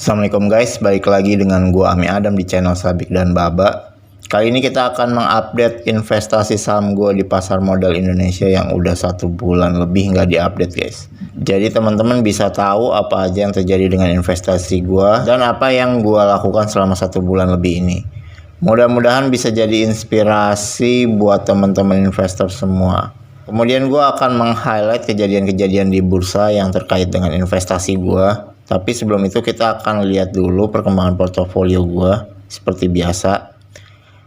Assalamualaikum guys, balik lagi dengan gua Ami Adam di channel Sabik dan Baba. Kali ini kita akan mengupdate investasi saham gua di pasar modal Indonesia yang udah 1 bulan lebih nggak diupdate guys. Jadi teman-teman bisa tahu apa aja yang terjadi dengan investasi gua dan apa yang gua lakukan selama 1 bulan lebih ini. Mudah-mudahan bisa jadi inspirasi buat teman-teman investor semua. Kemudian gua akan meng-highlight kejadian-kejadian di bursa yang terkait dengan investasi gua. Tapi sebelum itu kita akan lihat dulu perkembangan portofolio gua seperti biasa.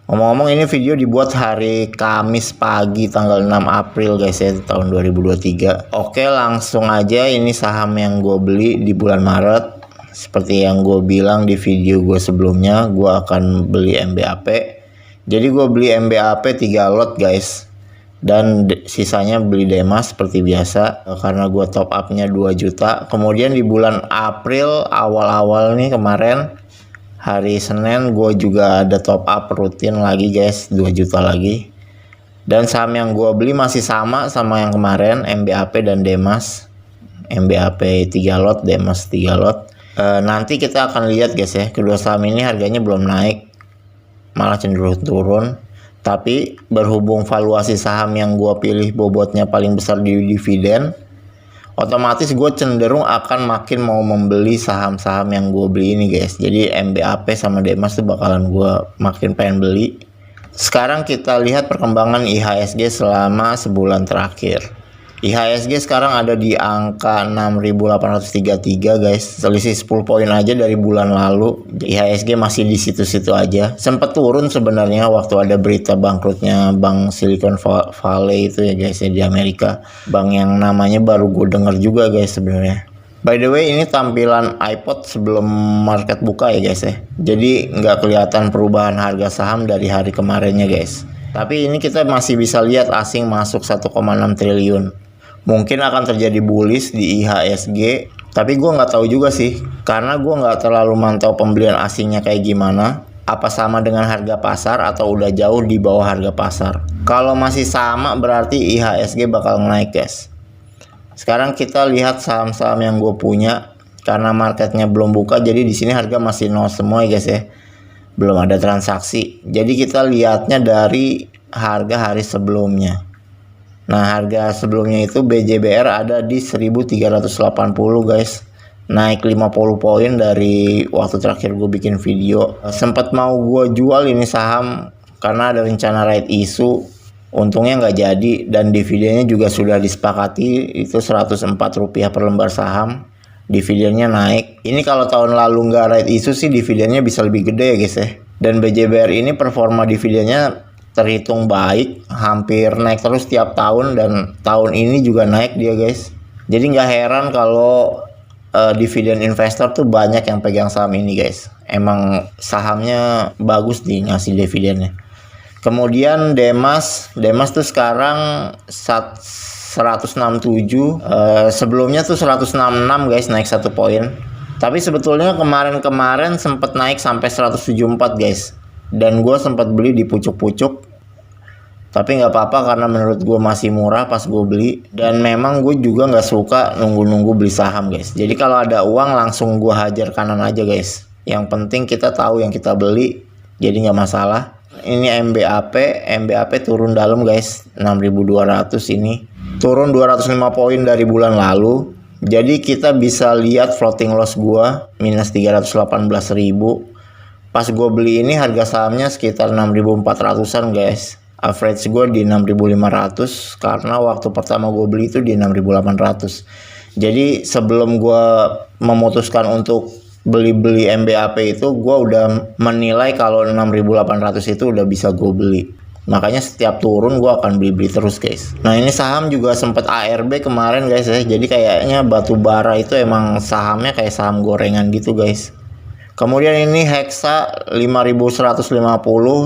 Ngomong-ngomong, ini video dibuat hari Kamis pagi tanggal 6 April guys ya, tahun 2023. Oke, langsung aja, ini saham yang gue beli di bulan Maret. Seperti yang gue bilang di video gue sebelumnya, gue akan beli MBAP. Jadi gue beli MBAP 3 lot guys. Dan sisanya beli Demas seperti biasa karena gue top upnya 2 juta. Kemudian di bulan April awal-awal nih kemarin hari Senin gue juga ada top up rutin lagi guys, 2 juta lagi. Dan saham yang gue beli masih sama yang kemarin, MBAP dan Demas. MBAP 3 lot, Demas 3 lot. Nanti kita akan lihat guys ya, kedua saham ini harganya belum naik, malah cenderung turun. Tapi berhubung valuasi saham yang gue pilih bobotnya paling besar di dividen, otomatis gue cenderung akan makin mau membeli saham-saham yang gue beli ini guys. Jadi MBAP sama Demas tuh bakalan gue makin pengen beli. Sekarang kita lihat perkembangan IHSG selama sebulan terakhir. IHSG sekarang ada di angka 6.833 guys, selisih 10 poin aja dari bulan lalu. IHSG masih di situ-situ aja. Sempat turun sebenarnya waktu ada berita bangkrutnya Bank Silicon Valley itu ya guys ya, di Amerika. Bank yang namanya baru gue denger juga guys sebenarnya. By the way, ini tampilan iPod sebelum market buka ya guys ya. Jadi nggak kelihatan perubahan harga saham dari hari kemarinnya guys. Tapi ini kita masih bisa lihat asing masuk 1,6 triliun. Mungkin akan terjadi bullish di IHSG, tapi gue nggak tahu juga sih, karena gue nggak terlalu mantau pembelian asingnya kayak gimana. Apa sama dengan harga pasar atau udah jauh di bawah harga pasar? Kalau masih sama berarti IHSG bakal naik guys. Sekarang kita lihat saham-saham yang gue punya, karena marketnya belum buka, jadi di sini harga masih nol semua ya guys ya, belum ada transaksi. Jadi kita lihatnya dari harga hari sebelumnya. Nah, harga sebelumnya itu BJBR ada di 1380 guys. Naik 50 poin dari waktu terakhir gue bikin video. Sempat mau gue jual ini saham karena ada rencana right issue. Untungnya nggak jadi dan dividennya juga sudah disepakati, itu Rp104 per lembar saham. Dividennya naik. Ini kalau tahun lalu nggak right issue sih dividennya bisa lebih gede ya guys ya. Dan BJBR ini performa dividennya terhitung baik, hampir naik terus tiap tahun, dan tahun ini juga naik dia guys. Jadi nggak heran kalau dividen investor tuh banyak yang pegang saham ini guys. Emang sahamnya bagus di ngasih dividennya. Kemudian Demas tuh sekarang 167, sebelumnya tuh 166 guys, naik 1 poin. Tapi sebetulnya kemarin sempat naik sampai 174 guys. Dan gue sempat beli di pucuk-pucuk, tapi nggak apa-apa karena menurut gue masih murah pas gue beli. Dan memang gue juga nggak suka nunggu-nunggu beli saham guys. Jadi kalau ada uang langsung gue hajar kanan aja guys. Yang penting kita tahu yang kita beli, jadi nggak masalah. Ini MBAP turun dalam guys, 6.200 ini turun 205 poin dari bulan lalu. Jadi kita bisa lihat floating loss gue minus 318.000. Pas gue beli ini harga sahamnya sekitar 6.400an guys. Average gue di 6.500 karena waktu pertama gue beli itu di 6.800. Jadi sebelum gue memutuskan untuk beli MBAP itu, gue udah menilai kalau 6.800 itu udah bisa gue beli. Makanya setiap turun gue akan beli terus guys. Nah, ini saham juga sempat ARB kemarin guys ya. Jadi kayaknya batu bara itu emang sahamnya kayak saham gorengan gitu guys. Kemudian ini Hexa 5.150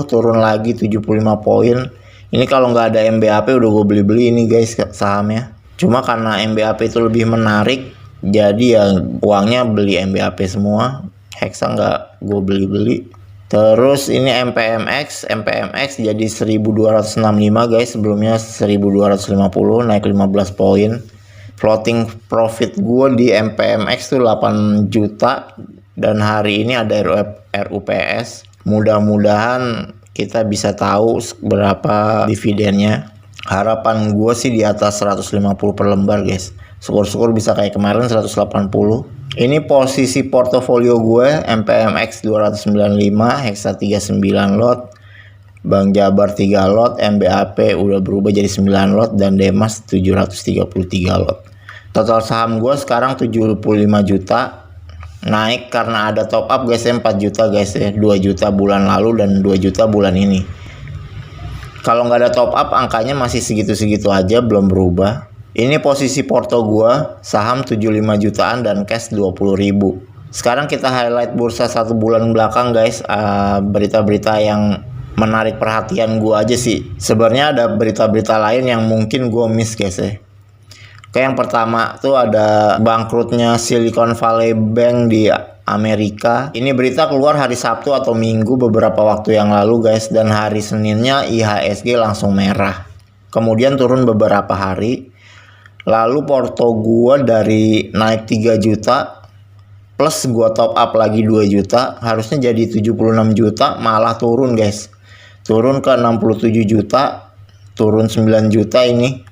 turun lagi 75 poin. Ini kalau nggak ada MBAP udah gue beli ini guys sahamnya. Cuma karena MBAP itu lebih menarik, jadi ya uangnya beli MBAP semua. Hexa nggak gue beli. Terus ini MPMX jadi 1.265 guys, sebelumnya 1.250, naik 15 poin. Floating profit gue di MPMX tuh 8 juta Dan hari ini ada RUPS. Mudah-mudahan kita bisa tahu berapa dividennya. Harapan gue sih di atas 150 per lembar guys. Syukur-syukur bisa kayak kemarin 180. Ini posisi portofolio gue MPMX 295, Hexa 39 lot, Bank Jabar 3 lot, MBAP udah berubah jadi 9 lot, dan Demas 733 lot. Total saham gue sekarang 75 juta. Naik karena ada top up guys ya, 4 juta guys ya, 2 juta bulan lalu dan 2 juta bulan ini. Kalau nggak ada top up angkanya masih segitu-segitu aja, belum berubah. Ini posisi porto gua, saham 75 jutaan dan cash 20.000. Sekarang kita highlight bursa 1 bulan belakang guys. Berita-berita yang menarik perhatian gua aja sih. Sebenarnya ada berita-berita lain yang mungkin gua miss guys ya. Kayak yang pertama tuh ada bangkrutnya Silicon Valley Bank di Amerika. Ini berita keluar hari Sabtu atau Minggu beberapa waktu yang lalu guys. Dan hari Seninnya IHSG langsung merah. Kemudian turun beberapa hari. Lalu porto gua dari naik 3 juta plus gua top up lagi 2 juta, harusnya jadi 76 juta, malah turun guys. Turun ke 67 juta, turun 9 juta ini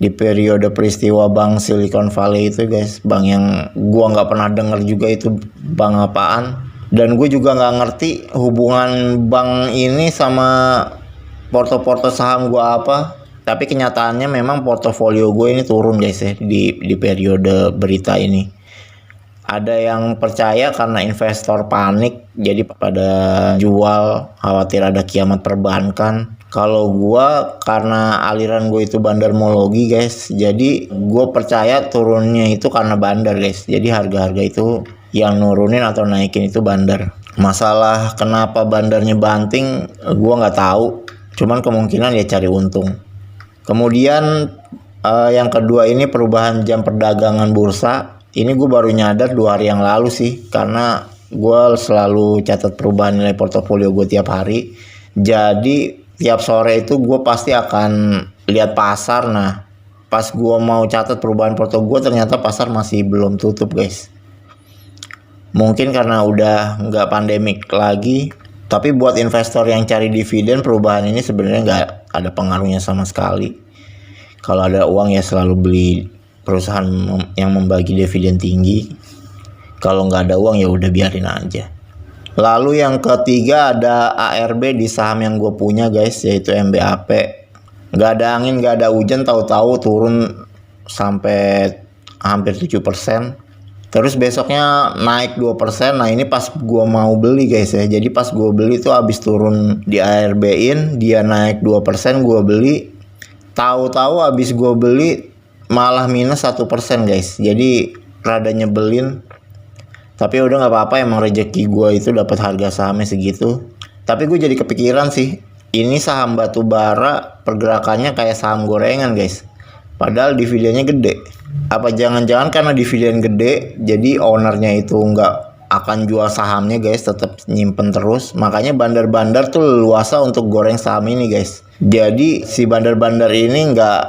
di periode peristiwa bank Silicon Valley itu guys. Bank yang gua nggak pernah denger juga itu bank apaan, dan gue juga nggak ngerti hubungan bank ini sama porto-porto saham gua apa. Tapi kenyataannya memang portofolio gue ini turun guys ya di periode berita ini. Ada yang percaya karena investor panik jadi pada jual, khawatir ada kiamat perbankan. Kalau gue karena aliran gue itu bandarmologi guys, jadi gue percaya turunnya itu karena bandar guys. Jadi harga-harga itu yang nurunin atau naikin itu bandar. Masalah kenapa bandarnya banting gue nggak tahu, cuman kemungkinan ya cari untung. Kemudian yang kedua ini perubahan jam perdagangan bursa. Ini gue baru nyadar 2 hari yang lalu sih, karena gue selalu catat perubahan nilai portofolio gue tiap hari. Jadi tiap sore itu gue pasti akan lihat pasar. Nah pas gue mau catat perubahan porto gue, ternyata pasar masih belum tutup guys. Mungkin karena udah nggak pandemik lagi. Tapi buat investor yang cari dividen, perubahan ini sebenarnya nggak ada pengaruhnya sama sekali. Kalau ada uang ya selalu beli perusahaan yang membagi dividen tinggi. Kalau nggak ada uang ya udah biarin aja. Lalu yang ketiga ada ARB di saham yang gue punya guys, yaitu MBAP. Nggak ada angin, nggak ada hujan, tahu-tahu turun sampai hampir 7%. Terus besoknya naik 2%. Nah ini pas gua mau beli guys ya. Jadi pas gua beli tuh habis turun di ARB-in, dia naik 2%, gua beli. Tahu-tahu habis gua beli malah minus 1% guys. Jadi rada nyebelin. Tapi udah nggak apa-apa, emang rezeki gua itu dapat harga sahamnya segitu. Tapi gue jadi kepikiran sih, ini saham batu bara pergerakannya kayak saham gorengan guys. Padahal dividennya gede. Apa jangan-jangan karena dividen gede, jadi ownernya itu nggak akan jual sahamnya guys, tetap nyimpen terus. Makanya bandar-bandar tuh leluasa untuk goreng saham ini guys. Jadi si bandar-bandar ini nggak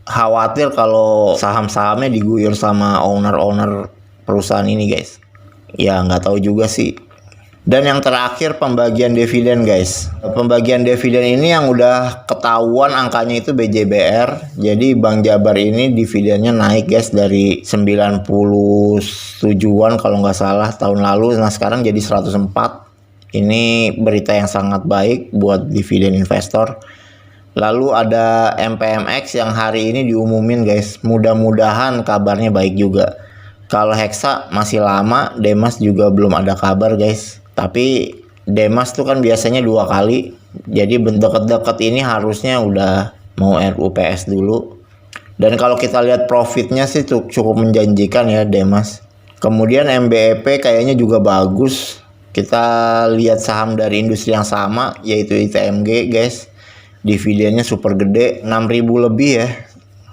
khawatir kalau saham-sahamnya diguyur sama owner-owner perusahaan ini guys. Ya nggak tahu juga sih. Dan yang terakhir pembagian dividen guys. Pembagian dividen ini yang udah ketahuan angkanya itu BJBR. Jadi Bank Jabar ini dividennya naik guys dari 97-an kalau nggak salah tahun lalu. Nah sekarang jadi 104. Ini berita yang sangat baik buat dividen investor. Lalu ada MPMX yang hari ini diumumin guys. Mudah-mudahan kabarnya baik juga. Kalau Hexa masih lama, Demas juga belum ada kabar guys. Tapi Demas tuh kan biasanya 2 kali. Jadi deket-deket ini harusnya udah mau RUPS dulu. Dan kalau kita lihat profitnya sih cukup menjanjikan ya Demas. Kemudian MBEP kayaknya juga bagus. Kita lihat saham dari industri yang sama, yaitu ITMG guys. Dividennya super gede, 6.000 lebih ya.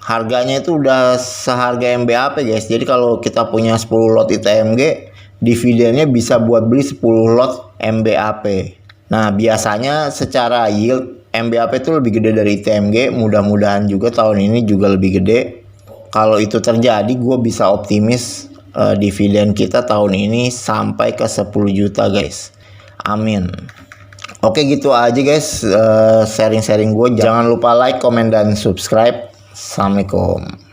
Harganya itu udah seharga MBAP guys. Jadi kalau kita punya 10 lot ITMG, dividennya bisa buat beli 10 lot MBAP. Nah biasanya secara yield MBAP itu lebih gede dari ITMG. Mudah-mudahan juga tahun ini juga lebih gede. Kalau itu terjadi, gue bisa optimis dividen kita tahun ini sampai ke 10 juta guys. Amin. Oke, gitu aja guys sharing-sharing gue. Jangan lupa like, komen, dan subscribe. Assalamualaikum.